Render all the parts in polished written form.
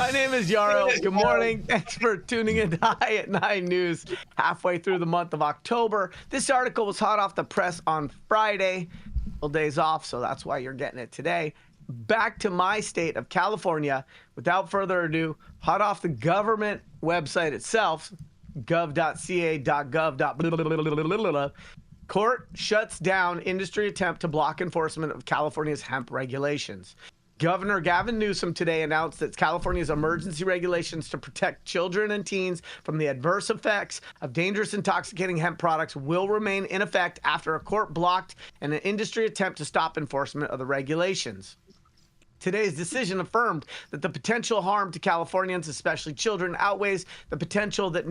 My name is Yarrow. Good morning. Thanks for tuning in to High at 9 News halfway through the month of October. This article was hot off the press on Friday. Couple days off, so that's why you're getting it today. Back to my state of California. Without further ado, hot off the government website itself, gov.ca.gov. Court shuts down industry attempt to block enforcement of California's hemp regulations. Governor Gavin Newsom today announced that California's emergency regulations to protect children and teens from the adverse effects of dangerous intoxicating hemp products will remain in effect after a court blocked an industry attempt to stop enforcement of the regulations. Today's decision affirmed that the potential harm to Californians, especially children, outweighs the potential that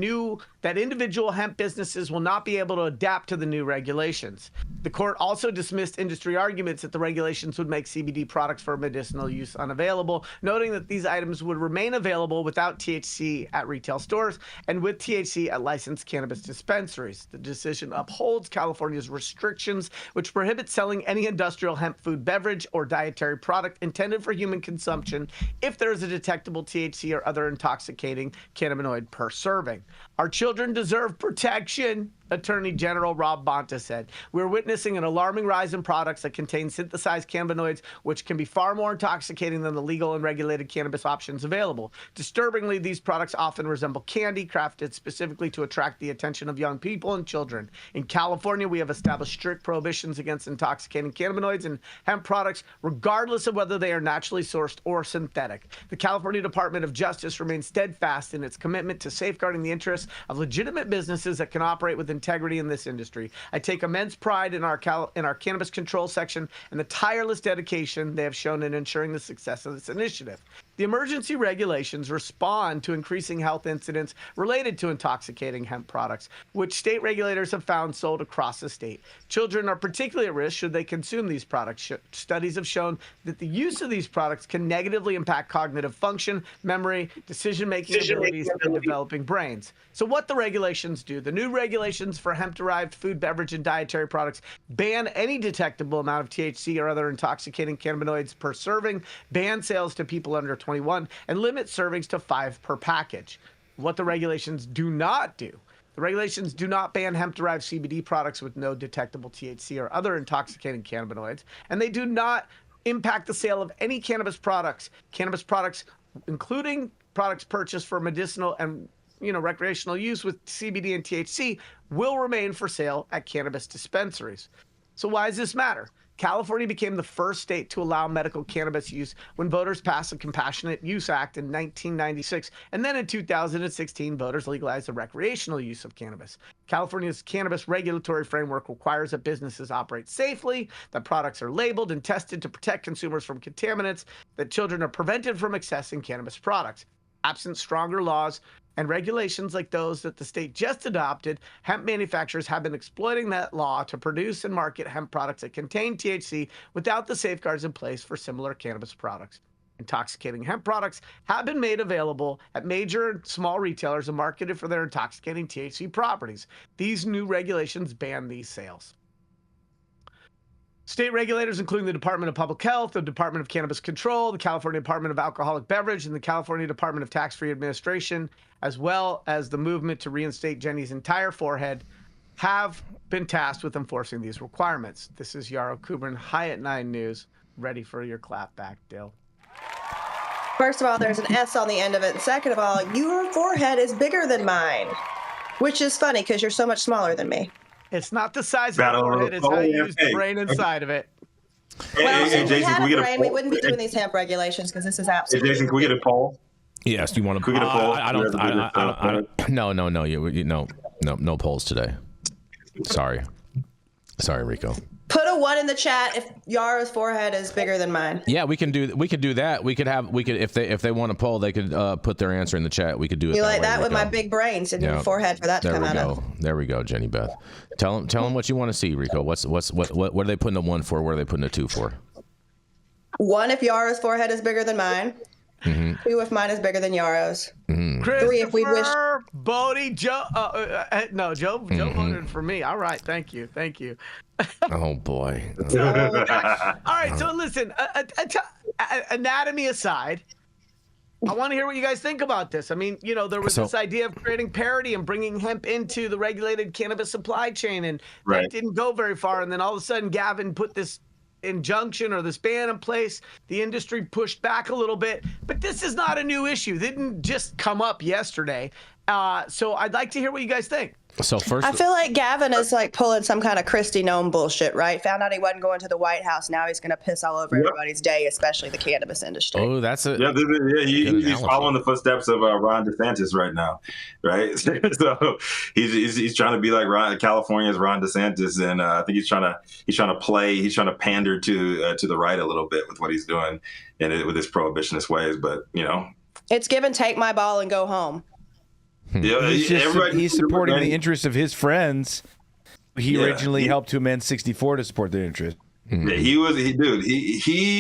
individual hemp businesses will not be able to adapt to the new regulations. The court also dismissed industry arguments that the regulations would make CBD products for medicinal use unavailable, noting that these items would remain available without THC at retail stores and with THC at licensed cannabis dispensaries. The decision upholds California's restrictions, which prohibit selling any industrial hemp food, beverage, or dietary product intended for human consumption if there is a detectable THC or other intoxicating cannabinoid per serving. Our children deserve protection, Attorney General Rob Bonta said. We're witnessing an alarming rise in products that contain synthesized cannabinoids, which can be far more intoxicating than the legal and regulated cannabis options available. Disturbingly, these products often resemble candy, crafted specifically to attract the attention of young people and children. In California, we have established strict prohibitions against intoxicating cannabinoids and hemp products, regardless of whether they are naturally sourced or synthetic. The California Department of Justice remains steadfast in its commitment to safeguarding the interests of legitimate businesses that can operate with integrity in this industry. I take immense pride in our cannabis control section and the tireless dedication they have shown in ensuring the success of this initiative. The emergency regulations respond to increasing health incidents related to intoxicating hemp products, which state regulators have found sold across the state. Children are particularly at risk should they consume these products. Studies have shown that the use of these products can negatively impact cognitive function, memory, decision-making abilities, and developing brains. So what the regulations do, the new regulations for hemp-derived food, beverage, and dietary products ban any detectable amount of THC or other intoxicating cannabinoids per serving, ban sales to people under 21, and limit servings to 5 per package. What the regulations do not do, the regulations do not ban hemp-derived CBD products with no detectable THC or other intoxicating cannabinoids, and they do not impact the sale of any cannabis products. Cannabis products, including products purchased for medicinal and recreational use with CBD and THC, will remain for sale at cannabis dispensaries. So why does this matter? California became the first state to allow medical cannabis use when voters passed the Compassionate Use Act in 1996, and then in 2016, voters legalized the recreational use of cannabis. California's cannabis regulatory framework requires that businesses operate safely, that products are labeled and tested to protect consumers from contaminants, that children are prevented from accessing cannabis products. Absent stronger laws and regulations like those that the state just adopted, hemp manufacturers have been exploiting that law to produce and market hemp products that contain THC without the safeguards in place for similar cannabis products. Intoxicating hemp products have been made available at major and small retailers and marketed for their intoxicating THC properties. These new regulations ban these sales. State regulators, including the Department of Public Health, the Department of Cannabis Control, the California Department of Alcoholic Beverage, and the California Department of Tax-Free Administration, as well as the movement to reinstate Jenny's entire forehead, have been tasked with enforcing these requirements. This is Yarrow Kubrin, High at 9 News, ready for your clap back, Dill. First of all, there's an S on the end of it. And second of all, your forehead is bigger than mine, which is funny because you're so much smaller than me. It's not the size of the forehead, it's how you use the brain inside of it. Well, if we had a brain, we wouldn't be doing these hemp regulations because this is absolutely... Hey, Jason, can we get a poll? Yes, you want to... Can we get a poll? I don't... No polls today. Sorry, Rico. Put a 1 in the chat if Yarrow's forehead is bigger than mine. Yeah, we can do that. If they want to poll, they could put their answer in the chat. We could do it. You like that with my big brains and your forehead for that to come out of. There we go, Jenny Beth. Tell them what you want to see, Rico. What are they putting a 1 for? What are they putting a 2 for? 1 if Yarrow's forehead is bigger than mine. Mm-hmm. 2 if mine is bigger than Yarrow's. Mm-hmm. 3 if we wish. Bodie, Joe. Joe voted for me. All right, thank you. Oh boy. All right, so listen. Anatomy aside, I want to hear what you guys think about this. I mean, there was this idea of creating parity and bringing hemp into the regulated cannabis supply chain, and that didn't go very far. And then all of a sudden, Gavin put this injunction or this ban in place. The industry pushed back a little bit, but this is not a new issue. It didn't just come up yesterday. So I'd like to hear what you guys think. So first, I feel like Gavin is like pulling some kind of Christy Nome bullshit, right? Found out he wasn't going to the White House. Now he's going to piss all over everybody's day, especially the cannabis industry. Oh, that's it. He's following the footsteps of Ron DeSantis right now, right? So he's trying to be like California's Ron DeSantis, and I think he's trying to pander to the right a little bit with what he's doing and with his prohibitionist ways. But it's given take my ball and go home. Yeah, he's supporting the interests of his friends. He originally helped to amend 64 to support their interest. Yeah, he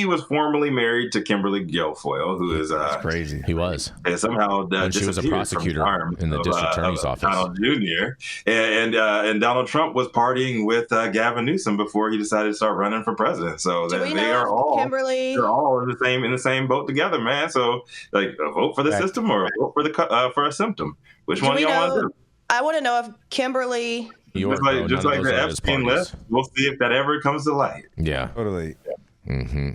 was formerly married to Kimberly Guilfoyle, who is crazy. He was. And somehow she was a prosecutor in the district attorney's office. Donald Jr. And Donald Trump was partying with Gavin Newsom before he decided to start running for president. So they're all in the same boat together, man. So vote for the system or vote for a symptom. Which one y'all want to do? I want to know if Kimberly. Just like the Epstein list, we'll see if that ever comes to light. Yeah, totally. Mm-hmm.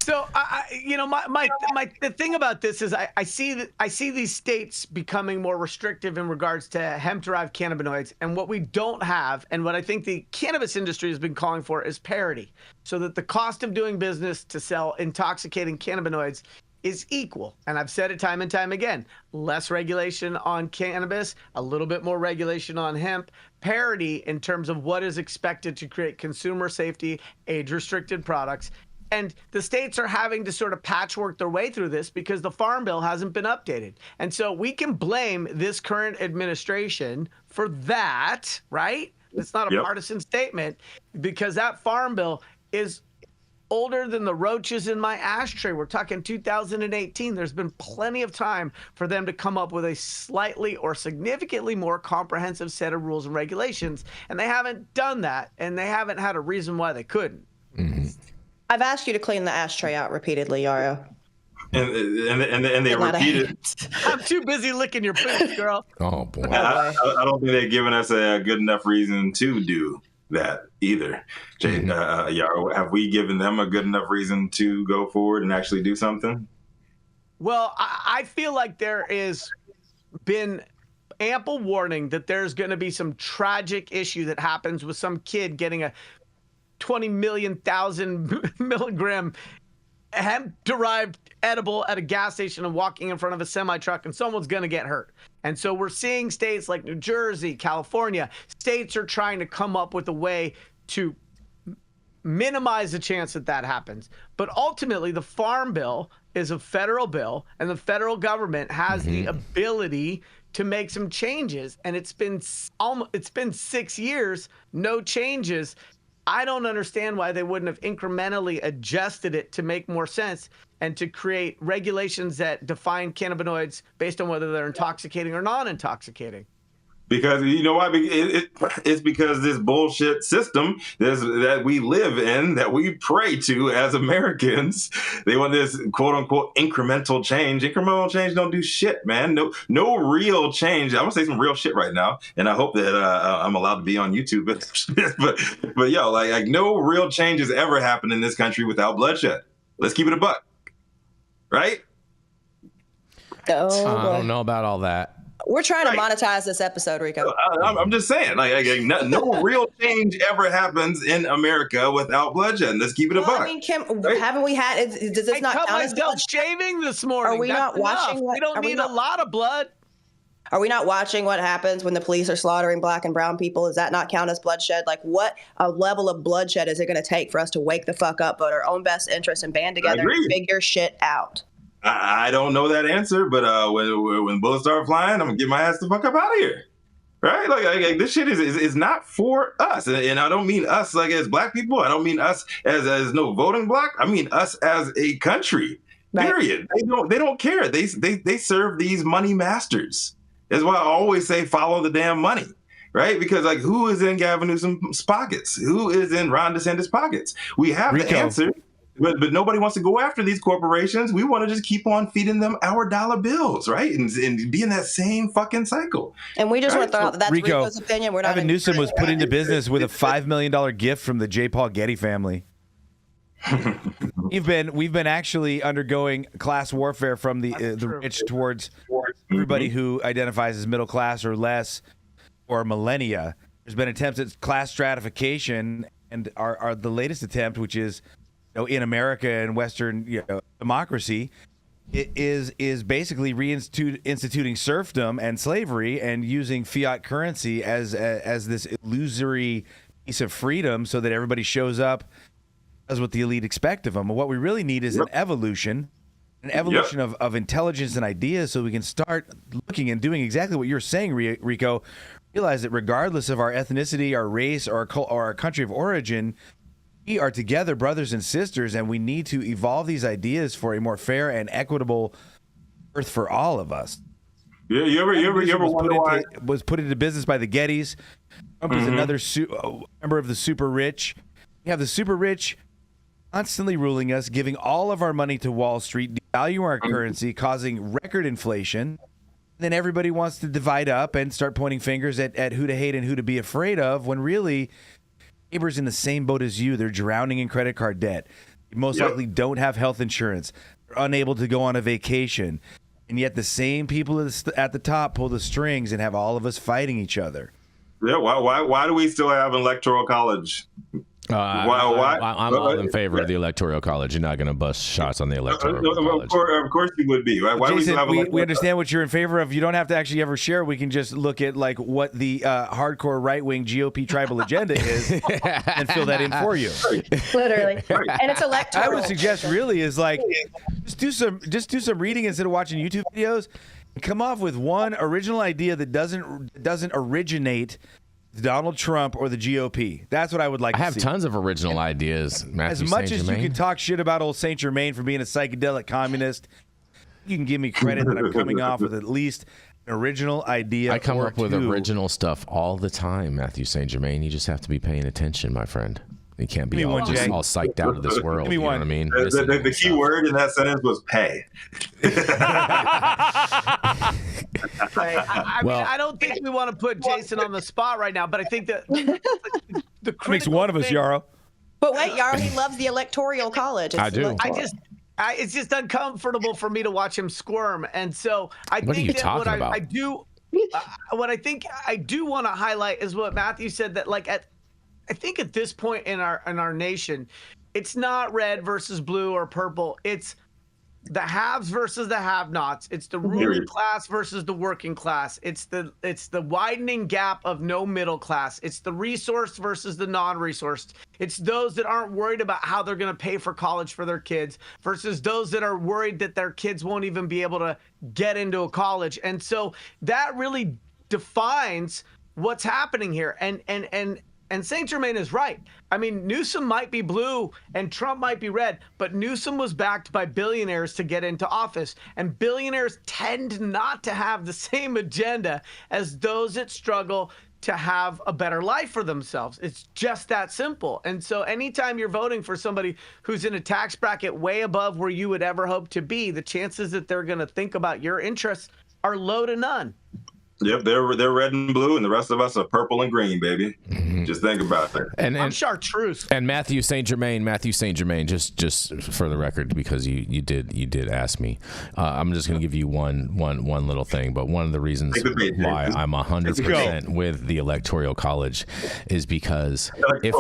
So the thing about this is I see these states becoming more restrictive in regards to hemp-derived cannabinoids, and what we don't have, and what I think the cannabis industry has been calling for, is parity, so that the cost of doing business to sell intoxicating cannabinoids is equal. And I've said it time and time again, less regulation on cannabis, a little bit more regulation on hemp, parity in terms of what is expected to create consumer safety, age-restricted products. And the states are having to sort of patchwork their way through this because the Farm Bill hasn't been updated. And so we can blame this current administration for that, right? It's not a partisan statement, because that Farm Bill is older than the roaches in my ashtray. We're talking 2018. There's been plenty of time for them to come up with a slightly or significantly more comprehensive set of rules and regulations, and they haven't done that, and they haven't had a reason why they couldn't. Mm-hmm. I've asked you to clean the ashtray out repeatedly, Yarrow. And they repeated. I'm too busy licking your poop, girl. Oh boy. I don't think they've given us a good enough reason to do that either. Yarrow, have we given them a good enough reason to go forward and actually do something? Well, I feel like there is been ample warning that there's going to be some tragic issue that happens with some kid getting a 20 million milligram hemp-derived edible at a gas station and walking in front of a semi-truck, and someone's going to get hurt. And so we're seeing states like New Jersey, California, states are trying to come up with a way to minimize the chance that that happens. But ultimately, the Farm Bill is a federal bill, and the federal government has the ability to make some changes. And it's been 6 years, no changes. I don't understand why they wouldn't have incrementally adjusted it to make more sense and to create regulations that define cannabinoids based on whether they're intoxicating or non-intoxicating. Because you know why? It's because this bullshit system that we live in, that we pray to as Americans, they want this quote unquote incremental change. Incremental change don't do shit, man. No real change. I'm gonna say some real shit right now, and I hope that I'm allowed to be on YouTube. but yo, like no real change has ever happened in this country without bloodshed. Let's keep it a buck, right? Oh, I don't know about all that. We're trying to monetize this episode, Rico. I'm just saying, like no real change ever happens in America without bloodshed. Let's keep it a buck. I mean, Kim, haven't we had? Does this not count as blood? Shaving this morning. Are we not watching? We don't need a lot of blood. Are we not watching what happens when the police are slaughtering black and brown people? Does that not count as bloodshed? Like, what a level of bloodshed is it going to take for us to wake the fuck up, put our own best interests and band together and figure shit out? I don't know that answer, but when bullets start flying, I'm gonna get my ass the fuck up out of here, right? Like this shit is not for us, and I don't mean us like as black people. I don't mean us as no voting bloc. I mean us as a country. Right. Period. They don't care. They serve these money masters. That's why I always say follow the damn money, right? Because like who is in Gavin Newsom's pockets? Who is in Ron DeSantis' pockets? We have the answer. but nobody wants to go after these corporations. We want to just keep on feeding them our dollar bills, right? And be in that same fucking cycle. And we just want to throw out that's Rico, Rico's opinion. We're not. Gavin Newsom was put into business with a $5 million gift from the J. Paul Getty family. We've been actually undergoing class warfare from the rich towards everybody who identifies as middle class or less for millennia. There's been attempts at class stratification, and our the latest attempt, which is in America and Western democracy, it is basically reinstituting serfdom and slavery and using fiat currency as this illusory piece of freedom, so that everybody shows up as what the elite expect of them. And what we really need is an evolution of intelligence and ideas, so we can start looking and doing exactly what you're saying, Rico. Realize that regardless of our ethnicity, our race, or our country of origin, we are together brothers and sisters, and we need to evolve these ideas for a more fair and equitable earth for all of us. Yeah, you ever wonder why was put into business by the Gettys? Trump is another member of the super rich. We have the super rich constantly ruling us, giving all of our money to Wall Street, devaluing our currency, causing record inflation. And then everybody wants to divide up and start pointing fingers at who to hate and who to be afraid of, when really neighbors in the same boat as you. They're drowning in credit card debt. They most likely don't have health insurance. They're unable to go on a vacation. And yet the same people at the top pull the strings and have all of us fighting each other. Yeah, why do we still have an electoral college? I'm all in favor of the Electoral College. You're not going to bust shots on the Electoral College. Of course you would be. Why Jason, we understand what you're in favor of. You don't have to actually ever share. We can just look at what the hardcore right-wing GOP tribal agenda is and fill that in for you. Literally. And it's electoral. I would suggest really is just do some reading instead of watching YouTube videos, and come off with one original idea that doesn't originate Donald Trump or the GOP. That's what I would like to see. I have tons of original ideas, Mathieu As much St. as you can talk shit about old Saint Germain for being a psychedelic communist, you can give me credit that I'm coming off with at least an original idea. I come up with original stuff all the time, Mathieu St. Germain. You just have to be paying attention, my friend. You can't be all psyched out of this world. You know what I mean? The key word in that sentence was pay. I don't think we want to put Jason on the spot right now, but I think that the makes one of us, Yarrow. But wait, Yarrow, he loves the Electoral College. I do. It's just uncomfortable for me to watch him squirm, and so I what think are you talking about? I do. What I think I do want to highlight is what Mathieu said, that I think at this point in our nation, it's not red versus blue or purple. It's the haves versus the have-nots. It's the ruling class versus the working class. It's the widening gap of no middle class. It's the resourced versus the non-resourced. It's those that aren't worried about how they're going to pay for college for their kids versus those that are worried that their kids won't even be able to get into a college. And so that really defines what's happening here. And St. Germain is right. I mean, Newsom might be blue and Trump might be red, but Newsom was backed by billionaires to get into office. And billionaires tend not to have the same agenda as those that struggle to have a better life for themselves. It's just that simple. And so anytime you're voting for somebody who's in a tax bracket way above where you would ever hope to be, the chances that they're going to think about your interests are low to none. Yep, they're red and blue, and the rest of us are purple and green, baby. Just think about it. And I'm chartreuse. And Mathieu St. Germain, just for the record, because you did ask me. I'm just going to give you one little thing, but one of the reasons why I'm 100% with the Electoral College is because if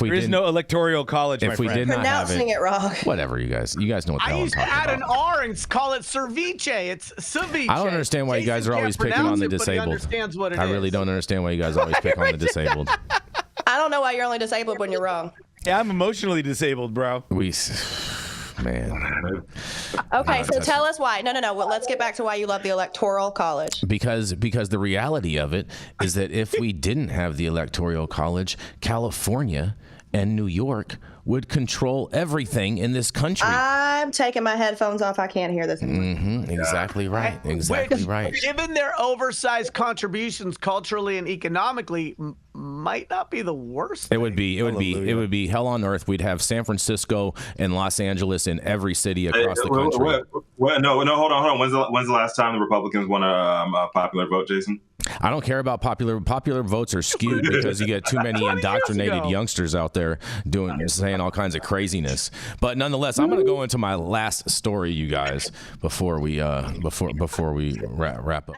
we there's no Electoral College, if we did not have it wrong. Whatever, you guys know what the hell I'm talking about. I used to add an R and call it ceviche. It's ceviche. I don't understand why you guys are always picking on the disabled. I really don't understand why you guys always pick on the disabled. I don't know why you're only disabled when you're wrong. Yeah, I'm emotionally disabled, bro. Man. Okay, so tell us why. No. Well, let's get back to why you love the Electoral College. Because the reality of it is that if we didn't have the Electoral College, California and New York would control everything in this country. I'm taking my headphones off. I can't hear this anymore. Mm-hmm. Exactly right. Exactly right. Given their oversized contributions culturally and economically, might not be the worst. It would be hell on earth. We'd have San Francisco and Los Angeles in every city across the country. No, hold on. When's the last time the Republicans won a popular vote, Jason? I don't care about popular votes are skewed because you get too many indoctrinated youngsters out there saying all kinds of craziness. But nonetheless, I'm going to go into my last story, you guys, before we wrap up.